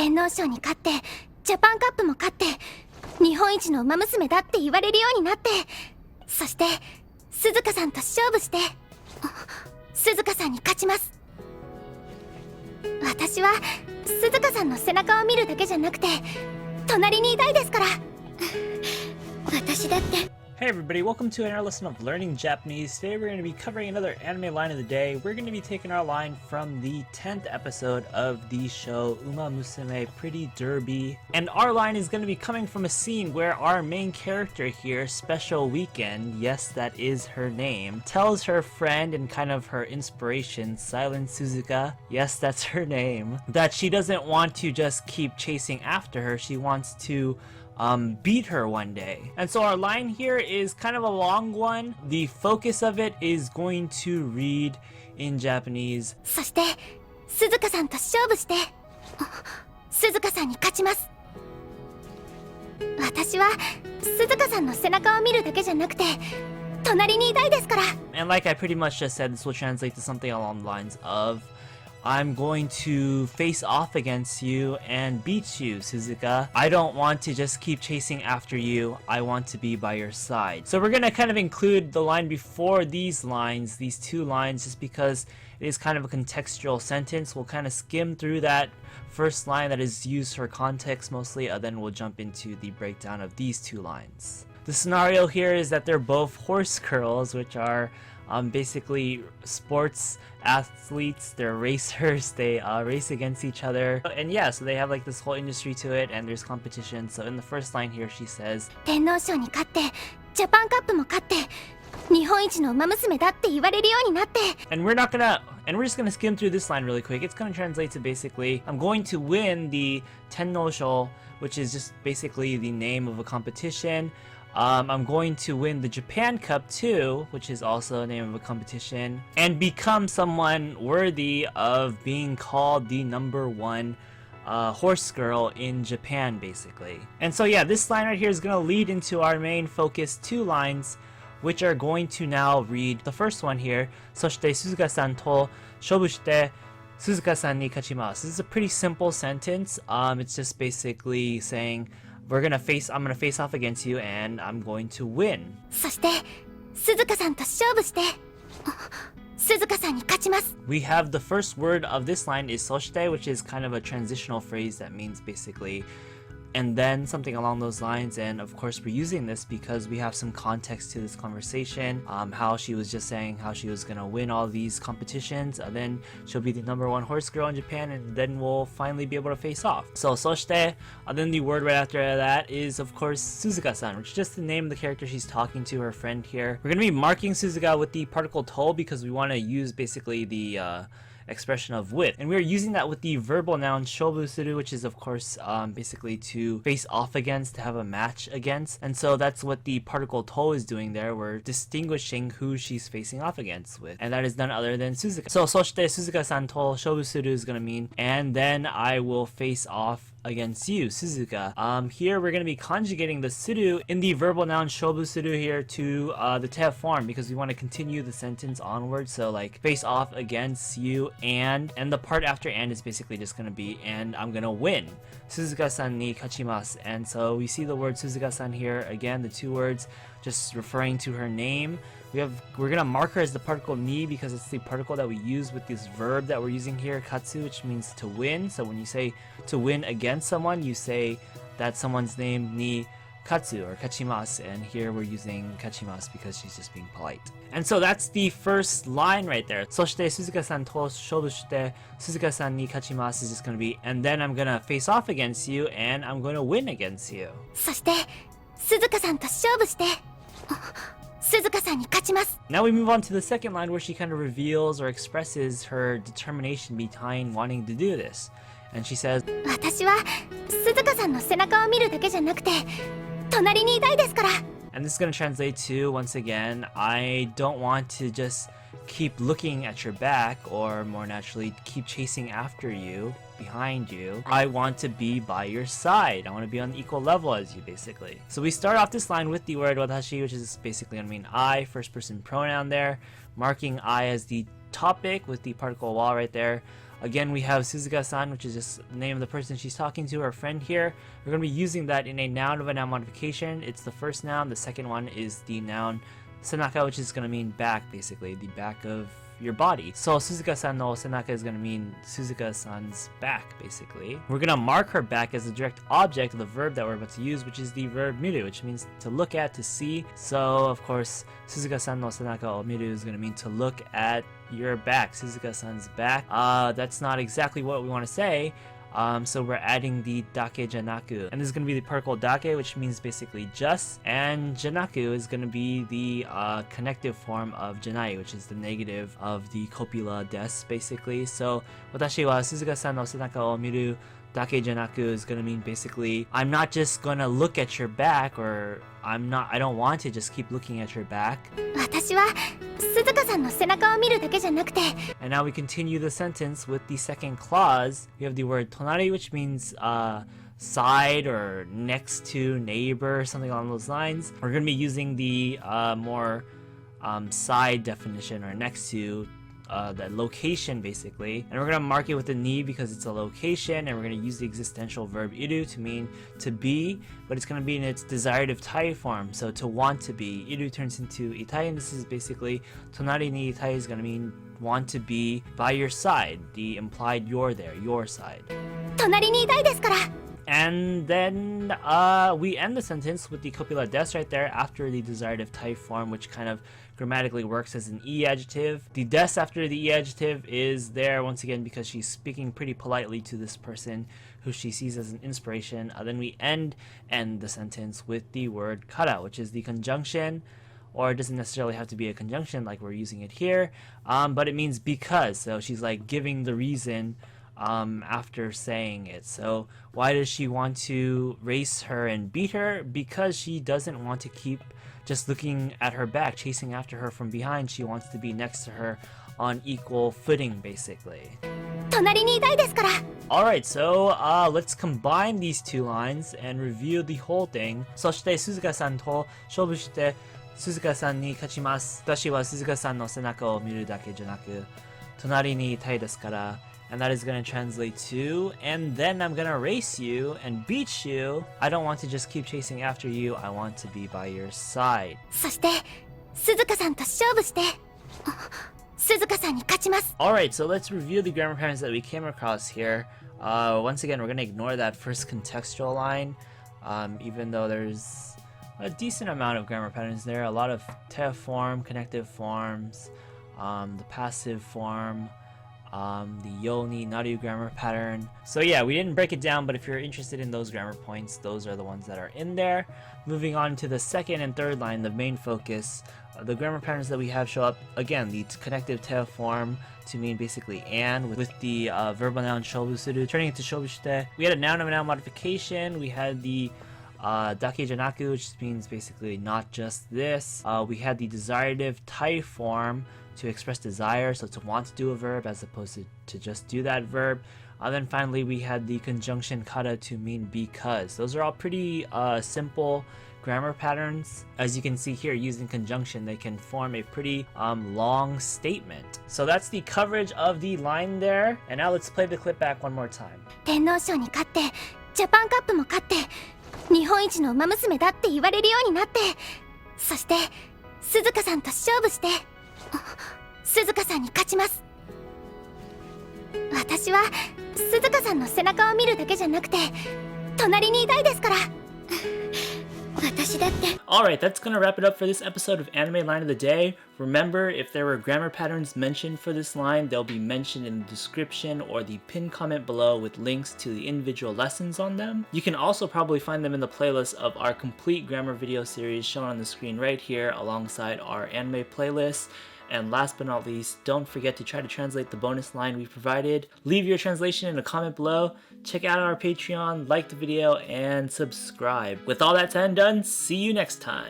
天皇賞に勝ってジャパンカップも勝って日本一のウマ娘だって言われるようになって、そしてスズカさんと勝負してスズカさんに勝ちます。私はスズカさんの背中を見るだけじゃなくて隣にいたいですから私だって。 Hey everybody, welcome to another lesson of learning Japanese. Today we're going to be covering another anime line of the day. We're going to be taking our line from the 10th episode of the show Umamusume Pretty Derby. And our line is going to be coming from a scene where our main character here, Special Weekend, yes that is her name, tells her friend and kind of her inspiration, Silent Suzuka, yes that's her name, that she doesn't want to just keep chasing after her, she wants to beat her one day. And so our line here is kind of a long one. The focus of it is going to read in Japanese. そしてスズカさんと勝負してスズカさんに勝ちます。私はスズカさんの背中を見るだけじゃなくて隣にいたいですから。 And like I pretty much just said, this will translate to something along the lines of, I'm going to face off against you and beat you, Suzuka. I don't want to just keep chasing after you. I want to be by your side. So we're going to kind of include the line before these lines, these two lines, just because it is kind of a contextual sentence. We'll kind of skim through that first line that is used for context mostly, and then we'll jump into the breakdown of these two lines. The scenario here is that they're both horse girls, which are basically sports athletes. They're racers. They race against each other, and yeah, so they have like this whole industry to it, and there's competition. So in the first line here she says, 天皇賞に勝ってジャパンカップも勝って日本一のウマ娘だって言われるようになって。 and we're just gonna skim through this line really quick. It's gonna translate to basically, I'm going to win the Tennoushou, which is just basically the name of a competition. I'm going to win the Japan Cup too, which is also the name of a competition, and become someone worthy of being called the #1 horse girl in Japan, basically. And so yeah, this line right here is going to lead into our main focus two lines, which are going to now read the first one here, そしてスズカさんと勝負してスズカさんに勝ちます. This is a pretty simple sentence. It's just basically saying, I'm gonna face off against you and I'm going to win. そしてスズカさんと勝負してスズカさんに勝ちます。 We have the first word of this line is soshite, which is kind of a transitional phrase that means basically and then something along those lines. And of course we're using this because we have some context to this conversation, how she was just saying how she was gonna win all these competitions, and then she'll be the #1 horse girl in Japan, and then we'll finally be able to face off. So soshite, and then the word right after that is of course Suzuka-san, which is just the name of the character she's talking to, her friend here. We're gonna be marking Suzuka with the particle to because we want to use basically the expression of with, and we're using that with the verbal noun shoubu suru, which is of course basically to face off against, to have a match against. And so that's what the particle to is doing there. We're distinguishing who she's facing off against with, and that is none other than Suzuka. So soshite Suzuka-san to shoubu suru is gonna mean and then I will face off against you, Suzuka. Here we're going to be conjugating the suru in the verbal noun shoubu suru here to the te form because we want to continue the sentence onward. So like face off against you, and the part after and is basically just going to be and I'm going to win. Suzuka-san ni kachimasu. And so we see the word Suzuka-san here again, the two words just referring to her name. We're gonna mark her as the particle ni because it's the particle that we use with this verb that we're using here, katsu, which means to win. So when you say to win against someone, you say that someone's name ni katsu or kachimasu, and here we're using kachimasu because she's just being polite. And so that's the first line right there. そしてスズカさんと勝負してスズカさんに勝ちます is just gonna be and then I'm gonna face off against you and I'm gonna win against you. そしてスズカさんと勝負してスズカさんに勝ちます。 Now we move on to the second line where she kind of reveals or expresses her determination behind wanting to do this. And she says, 私はスズカさんの背中を見るだけじゃなくて隣にいたいですから。 and this is going to translate to, once again, I don't want to just keep looking at your back, or more naturally, keep chasing after you, behind you. I want to be by your side. I want to be on the equal level as you, basically. So we start off this line with the word Watashi, which is basically going to mean I, first person pronoun there, marking I as the topic with the particle wa right there. Again, we have Suzuka-san, which is just the name of the person she's talking to, her friend here. We're going to be using that in a noun of a noun modification. It's the first noun. The second one is the noun senaka, which is going to mean back, basically, the back of your body. So Suzuka-san no senaka is going to mean Suzuka-san's back, basically. We're going to mark her back as the direct object of the verb that we're about to use, which is the verb miru, which means to look at, to see. So, of course, Suzuka-san no senaka o miru is going to mean to look at your back, Suzuka-san's back. That's not exactly what we want to say. So we're adding the dake janaku, and this is going to be the particle dake, which means basically just, and janaku is going to be the connective form of janai, which is the negative of the copula des, basically. So Watashi wa Suzuka-san no senaka o miru dake janaku is going to mean basically I'm not just going to look at your back, or I don't want to just keep looking at your back. 私は鈴鹿さんの背中を見るだけじゃなくて And now we continue the sentence with the second clause. We have the word tonari, which means side or next to, neighbor, something along those lines. We're going to be using the more side definition, or next to, the location, basically. And we're going to mark it with a ni because it's a location, and we're going to use the existential verb iru to mean to be, but it's going to be in its desirative tai form. So to want to be. Iru turns into itai, and this is basically tonari ni itai is going to mean want to be by your side, the implied you're there, your side. 隣にいたいですから And then we end the sentence with the copula des right there after the desirative type form, which kind of grammatically works as an e adjective. The des after the e adjective is there once again because she's speaking pretty politely to this person who she sees as an inspiration. Then we end the sentence with the word kara, which is the conjunction, or it doesn't necessarily have to be a conjunction like we're using it here, but it means because. So she's like giving the reason after saying it. So why does she want to race her and beat her? Because she doesn't want to keep just looking at her back, chasing after her from behind. She wants to be next to her on equal footing, basically. 隣にいたいですから Alright, so let's combine these two lines and review the whole thing. そしてスズカさんと勝負してスズカさんに勝ちます。私はスズカさんの背中を見るだけじゃなく、隣にいたいですから。And that is going to translate to, and then I'm going to race you and beat you. I don't want to just keep chasing after you. I want to be by your side. そして鈴鹿さんと勝負して鈴鹿さんに勝ちます Alright, so let's review the grammar patterns that we came across here. Once again, we're going to ignore that first contextual line, even though there's a decent amount of grammar patterns there. A lot of te form, connective forms, the passive form, the yoni, naru grammar pattern. So yeah, we didn't break it down, but if you're interested in those grammar points, those are the ones that are in there. Moving on to the second and third line, the main focus, the grammar patterns that we have show up, again, the connective te form to mean basically and, with the verbal noun shoubu suru turning into shoubu shite. We had a noun of a noun modification. We had the dake janaku, which means basically not just this. We had the desirative tai form to express desire, so to want to do a verb as opposed to just do that verb. Then finally we had the conjunction kara to mean because. Those are all pretty simple grammar patterns. As you can see here, using conjunction, they can form a pretty long statement. So that's the coverage of the line there. And now let's play the clip back one more time. 天皇賞に勝ってジャパンカップも勝って日本一のウマ娘だって言われるようになってそして鈴鹿さんと勝負して鈴鹿さんに勝ちます私は鈴鹿さんの背中を見るだけじゃなくて隣にいたいですから私だって Alright, that's gonna wrap it up for this episode of Anime Line of the Day. Remember, if there were grammar patterns mentioned for this line, they'll be mentioned in the description or the pinned comment below with links to the individual lessons on them. You can also probably find them in the playlist of our complete grammar video series shown on the screen right here alongside our anime playlist. And last but not least, don't forget to try to translate the bonus line we provided. Leave your translation in a comment below. Check out our Patreon, like the video, and subscribe. With all that said and done, see you next time.